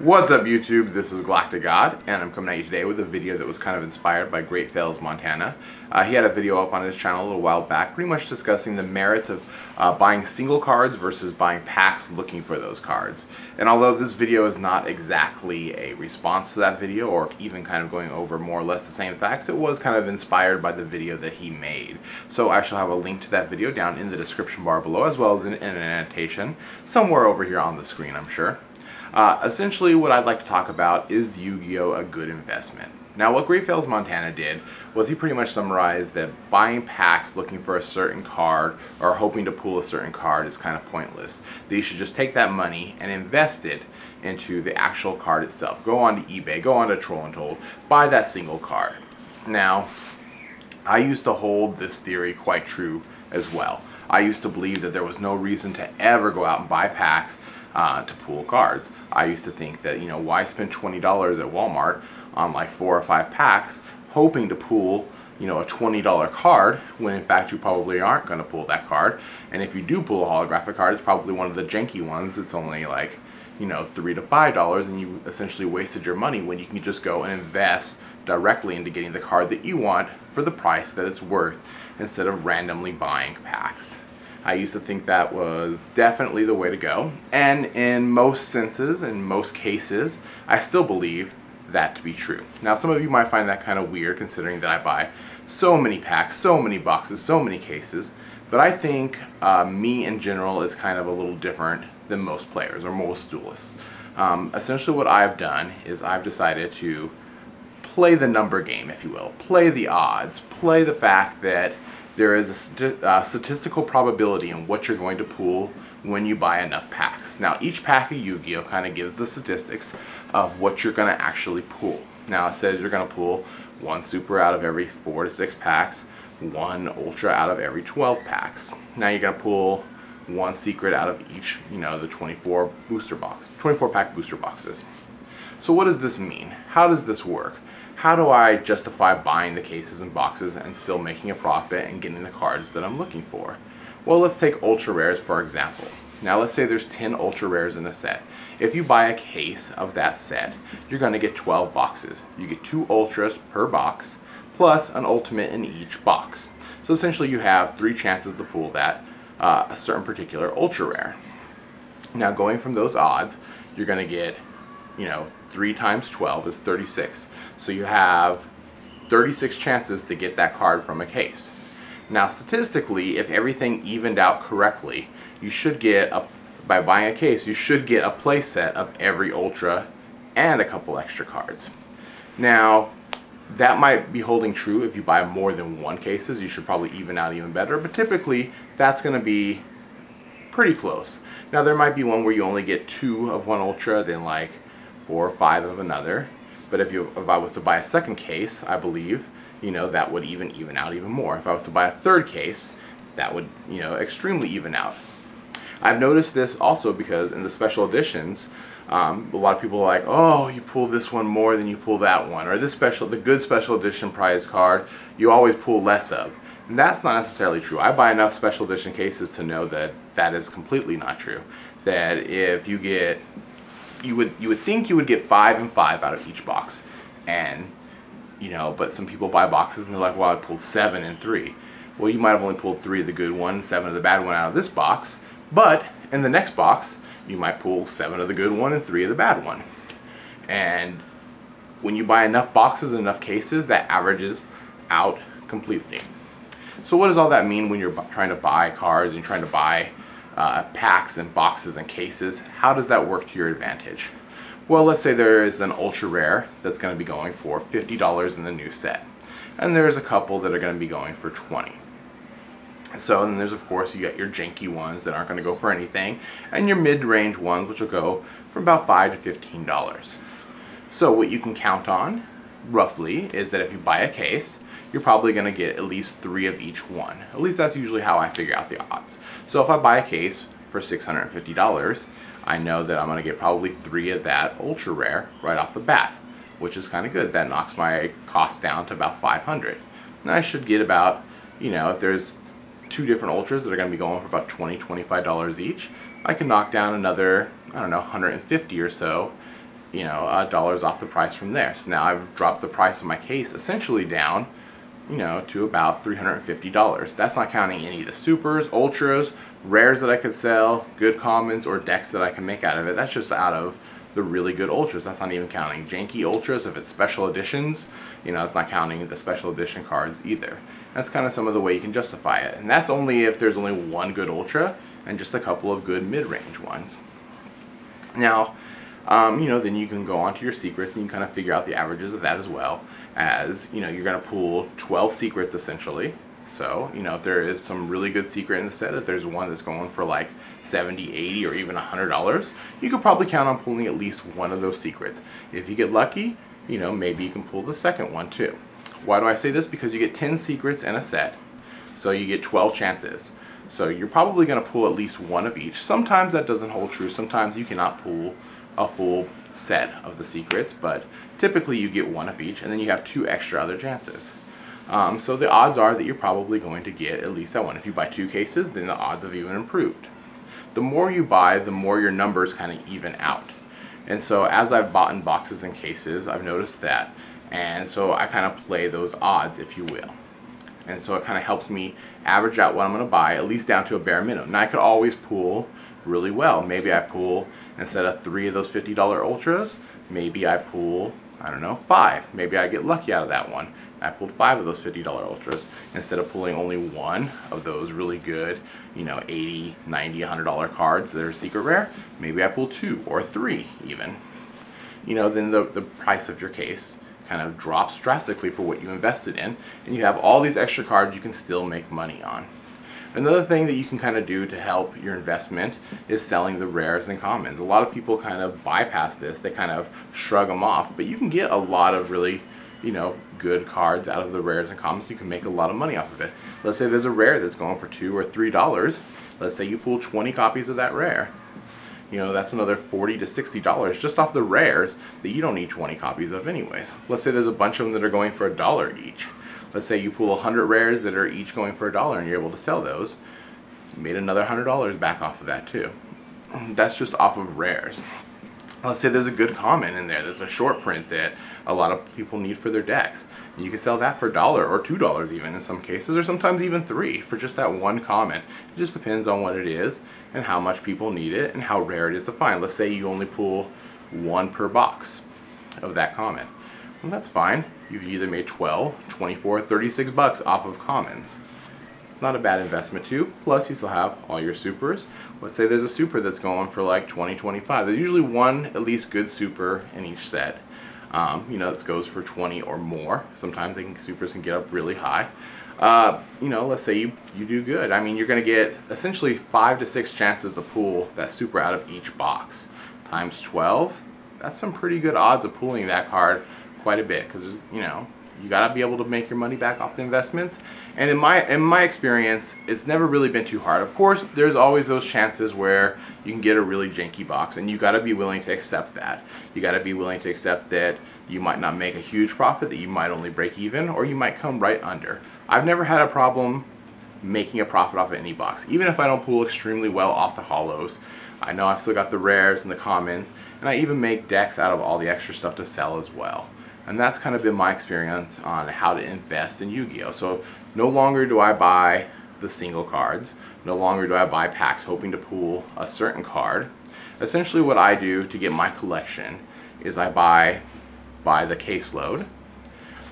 What's up YouTube, this is GalacticGod, and I'm coming at you today with a video that was kind of inspired by GreatFailsMontana. He had a video up on his channel a little while back pretty much discussing the merits of buying single cards versus buying packs looking for those cards. And although this video is not exactly a response to that video or even kind of going over more or less the same facts, it was kind of inspired by the video that he made. So I shall have a link to that video down in the description bar below, as well as in an annotation somewhere over here on the screen, I'm sure. Essentially what I'd like to talk about is Yu-Gi-Oh! A good investment. Now what GreatFailsMontana did was he pretty much summarized that buying packs looking for a certain card or hoping to pull a certain card is kind of pointless. That you should just take that money and invest it into the actual card itself. Go on to eBay, go on to Troll and Told, buy that single card. Now, I used to hold this theory quite true as well. I used to believe that there was no reason to ever go out and buy packs to pull cards. I used to think that, why spend $20 at Walmart on like 4 or 5 packs hoping to pull, a $20 card when in fact you probably aren't going to pull that card. And if you do pull a holographic card, it's probably one of the janky ones that's only like, $3 to $5, and you essentially wasted your money when you can just go and invest directly into getting the card that you want for the price that it's worth instead of randomly buying packs. I used to think that was definitely the way to go, and in most senses, in most cases, I still believe that to be true. Now some of you might find that kind of weird considering that I buy so many packs, so many boxes, so many cases, but I think me in general is kind of a little different than most players or most duelists. Essentially what I've done is I've decided to play the number game, if you will, play the odds, play the fact that there is a statistical probability in what you're going to pull when you buy enough packs. Now each pack of Yu-Gi-Oh! Kind of gives the statistics of what you're going to actually pull. Now it says you're going to pull 1 super out of every 4 to 6 packs, 1 ultra out of every 12 packs. Now you're going to pull 1 secret out of each, the 24 pack booster boxes. So what does this mean? How does this work? How do I justify buying the cases and boxes and still making a profit and getting the cards that I'm looking for? Well, let's take ultra rares for example. Now let's say there's 10 ultra rares in a set. If you buy a case of that set, you're going to get 12 boxes. You get 2 ultras per box plus an ultimate in each box. So essentially you have 3 chances to pull that a certain particular ultra rare. Now going from those odds, you're going to get 3 times 12 is 36. So you have 36 chances to get that card from a case. Now statistically, if everything evened out correctly, you should get, by buying a case, you should get a play set of every ultra and a couple extra cards. Now, that might be holding true if you buy more than 1 cases. You should probably even out even better, but typically that's going to be pretty close. Now there might be one where you only get 2 of 1 ultra, then like 4 or 5 of another, but if I was to buy a second case, I believe that would even out even more. If I was to buy a third case, that would extremely even out. I've noticed this also because in the special editions, a lot of people are like, oh, you pull this one more than you pull that one, or the good special edition prize card you always pull less of. And that's not necessarily true. I buy enough special edition cases to know that that is completely not true. That if you get, you would think you would get 5 and 5 out of each box, and but some people buy boxes and they're like, well, I pulled 7 and 3. Well, you might have only pulled 3 of the good one, 7 of the bad one out of this box, but in the next box you might pull 7 of the good one and 3 of the bad one. And when you buy enough boxes and enough cases, that averages out completely. So what does all that mean when you're trying to buy cards and you're trying to buy packs and boxes and cases? How does that work to your advantage? Well, let's say there is an ultra rare that's going to be going for $50 in the new set, and there's a couple that are going to be going for $20. So then there's, of course, you got your janky ones that aren't going to go for anything, and your mid-range ones which will go for about $5 to $15. So what you can count on roughly is that if you buy a case, you're probably going to get at least 3 of each one. At least that's usually how I figure out the odds. So if I buy a case for $650, I know that I'm going to get probably 3 of that ultra rare right off the bat, which is kind of good. That knocks my cost down to about $500. And I should get about, if there's 2 different ultras that are going to be going for about $20, $25 each, I can knock down another, I don't know, 150 or so dollars off the price from there. So now I've dropped the price of my case essentially down, to about $350. That's not counting any of the supers, ultras, rares that I could sell, good commons, or decks that I can make out of it. That's just out of the really good ultras. That's not even counting janky ultras if it's special editions. It's not counting the special edition cards either. That's kind of some of the way you can justify it. And that's only if there's only one good ultra and just a couple of good mid-range ones. Now, then you can go on to your secrets and you kind of figure out the averages of that, as well as, you're going to pull 12 secrets essentially. So, if there is some really good secret in the set, if there's one that's going for like $70, $80, or even $100, you could probably count on pulling at least one of those secrets. If you get lucky, maybe you can pull the second one too. Why do I say this? Because you get 10 secrets in a set, so you get 12 chances. So you're probably going to pull at least one of each. Sometimes that doesn't hold true. Sometimes you cannot pull a full set of the secrets, but typically you get one of each, and then you have 2 extra other chances. So the odds are that you're probably going to get at least that one. If you buy 2 cases, then the odds have even improved. The more you buy, the more your numbers kind of even out. And so as I've bought in boxes and cases, I've noticed that. And so I kind of play those odds, if you will. And so it kind of helps me average out what I'm going to buy, at least down to a bare minimum. Now I could always pull really well. Maybe I pull, instead of 3 of those $50 ultras, maybe I pull, I don't know, 5. Maybe I get lucky out of that one. I pulled 5 of those $50 ultras instead of pulling only 1 of those really good, $80, $90, $100 cards that are secret rare. Maybe I pull 2 or 3 even. Then the price of your case kind of drops drastically for what you invested in, and you have all these extra cards you can still make money on. Another thing that you can kind of do to help your investment is selling the rares and commons. A lot of people kind of bypass this. They kind of shrug them off, but you can get a lot of really good cards out of the rares and commons. You can make a lot of money off of it. Let's say there's a rare that's going for $2 or $3. Let's say you pull 20 copies of that rare. That's another $40 to $60 just off the rares that you don't need 20 copies of anyways. Let's say there's a bunch of them that are going for $1 each. Let's say you pull 100 rares that are each going for $1 and you're able to sell those. You made another $100 back off of that too. That's just off of rares. Let's say there's a good common in there. There's a short print that a lot of people need for their decks. And you can sell that for $1 or $2 even in some cases, or sometimes even $3 for just that one common. It just depends on what it is and how much people need it and how rare it is to find. Let's say you only pull 1 per box of that common. Well, that's fine. You've either made 12, 24, 36 bucks off of commons. Not a bad investment too. Plus you still have all your supers. Let's say there's a super that's going for like 20, 25. There's usually one at least good super in each set. That goes for 20 or more. Sometimes supers can get up really high. Let's say you do good. I mean, you're going to get essentially 5 to 6 chances to pull that super out of each box. Times 12, that's some pretty good odds of pulling that card quite a bit, because you gotta be able to make your money back off the investments. And in my experience, it's never really been too hard. Of course, there's always those chances where you can get a really janky box, and you gotta be willing to accept that. You gotta be willing to accept that you might not make a huge profit, that you might only break even, or you might come right under. I've never had a problem making a profit off of any box, even if I don't pull extremely well off the holos. I know I've still got the rares and the commons, and I even make decks out of all the extra stuff to sell as well. And that's kind of been my experience on how to invest in Yu-Gi-Oh! So no longer do I buy the single cards. No longer do I buy packs hoping to pull a certain card. Essentially what I do to get my collection is I buy the caseload.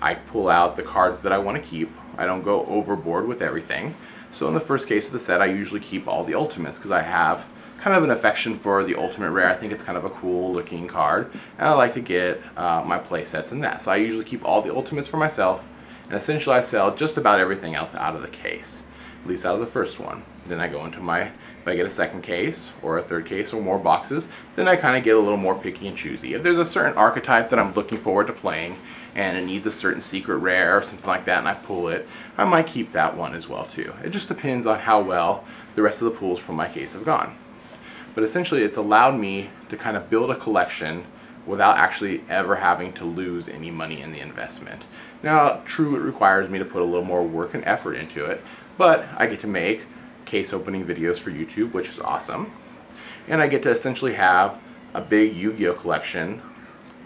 I pull out the cards that I want to keep. I don't go overboard with everything. So in the first case of the set, I usually keep all the ultimates because I have kind of an affection for the ultimate rare. I think it's kind of a cool looking card, and I like to get my play sets in that. So I usually keep all the ultimates for myself, and essentially I sell just about everything else out of the case, at least out of the first one. Then I go into if I get a second case or a third case or more boxes, then I kind of get a little more picky and choosy. If there's a certain archetype that I'm looking forward to playing and it needs a certain secret rare or something like that and I pull it, I might keep that one as well too. It just depends on how well the rest of the pulls from my case have gone. But essentially it's allowed me to kind of build a collection without actually ever having to lose any money in the investment. Now, true, it requires me to put a little more work and effort into it, but I get to make case opening videos for YouTube, which is awesome. And I get to essentially have a big Yu-Gi-Oh collection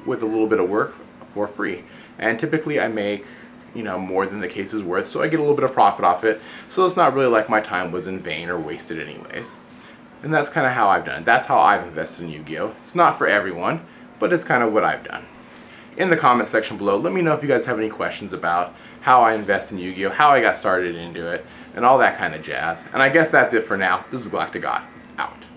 with a little bit of work for free. And typically I make, you know, more than the case is worth, so I get a little bit of profit off it. So it's not really like my time was in vain or wasted anyways. And that's kind of how I've done it. That's how I've invested in Yu-Gi-Oh! It's not for everyone, but it's kind of what I've done. In the comment section below, let me know if you guys have any questions about how I invest in Yu-Gi-Oh!, how I got started into it, and all that kind of jazz. And I guess that's it for now. This is GalacticGod, out.